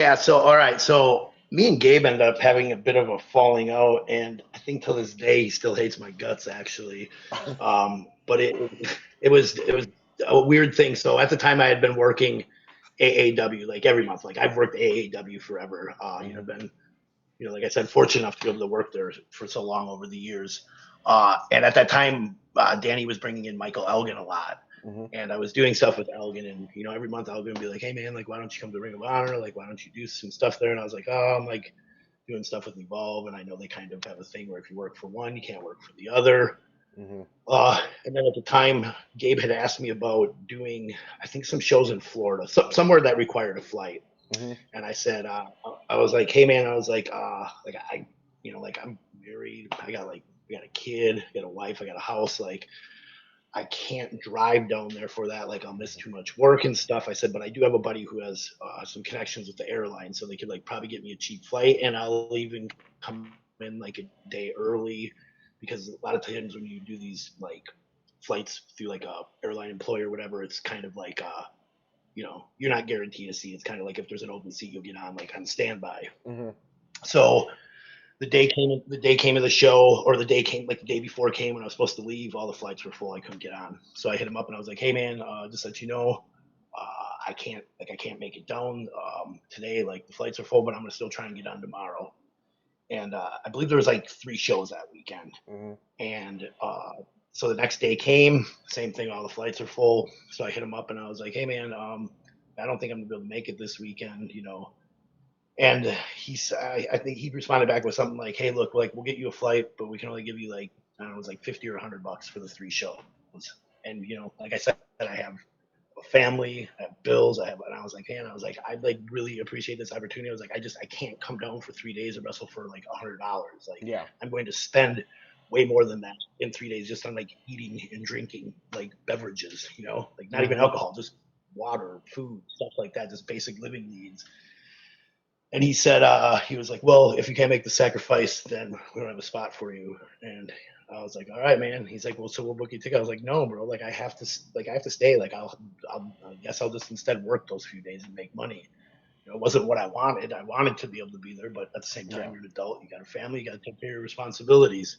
Yeah, so all right, so me and Gabe ended up having a bit of a falling out, and I think till this day he still hates my guts actually. But it was a weird thing. So at the time I had been working AAW like every month. Like I've worked AAW forever. Hmm. Been like I said, fortunate enough to be able to work there for so long over the years. And at that time, Danny was bringing in Michael Elgin a lot. Hmm. And I was doing stuff with Elgin, and every month Elgin would be like, "Hey man, like, why don't you come to Ring of Honor? Like, why don't you do some stuff there?" And I was like, "Oh, I'm like doing stuff with Evolve, and I know they kind of have a thing where if you work for one, you can't work for the other." Hmm. And then at the time, Gabe had asked me about doing, I think, some shows in Florida, somewhere that required a flight. Hmm. And I said, I was like, hey man, I was like I, like I'm married, I got a kid, I got a wife, I got a house, like I can't drive down there for that. Like I'll miss too much work and stuff. I said, but I do have a buddy who has some connections with the airline, so they could like probably get me a cheap flight, and I'll even come in like a day early, because a lot of times when you do these like flights through like a airline employer or whatever, it's kind of like you're not guaranteed a seat. It's kind of like if there's an open seat, you'll get on like on standby. Hmm. So the day came of the show, or the day came like the day before came when I was supposed to leave. All the flights were full. I couldn't get on. So I hit him up and I was like, "Hey man, just let you know, I can't make it down today. Like the flights are full, but I'm gonna still try and get on tomorrow." And I believe there was like 3 shows that weekend. Hmm. And so the next day came, same thing. All the flights are full. So I hit him up and I was like, "Hey man, I don't think I'm gonna be able to make it this weekend. And I think he responded back with something like, "Hey, look, like we'll get you a flight, but we can only give you like I don't know, it was like 50 or $100 for the 3 shows." And like I said, I have a family, I have bills, and I was like, man, I was like, I'd like really appreciate this opportunity. I was like, I can't come down for 3 days and wrestle for like $100. Like Yeah. I'm going to spend way more than that in 3 days just on like eating and drinking like beverages, like not even Hmm. alcohol, just water, food, stuff like that, just basic living needs. And he said, he was like, well, if you can't make the sacrifice, then we don't have a spot for you. And I was like, all right, man. He's like, well, so we'll book you a ticket. I was like, no, bro. Like, I have to stay. Like, I guess I'll just instead work those few days and make money. It wasn't what I wanted. I wanted to be able to be there, but at the same time, Yeah. you're an adult. You got a family. You got to take care of your responsibilities.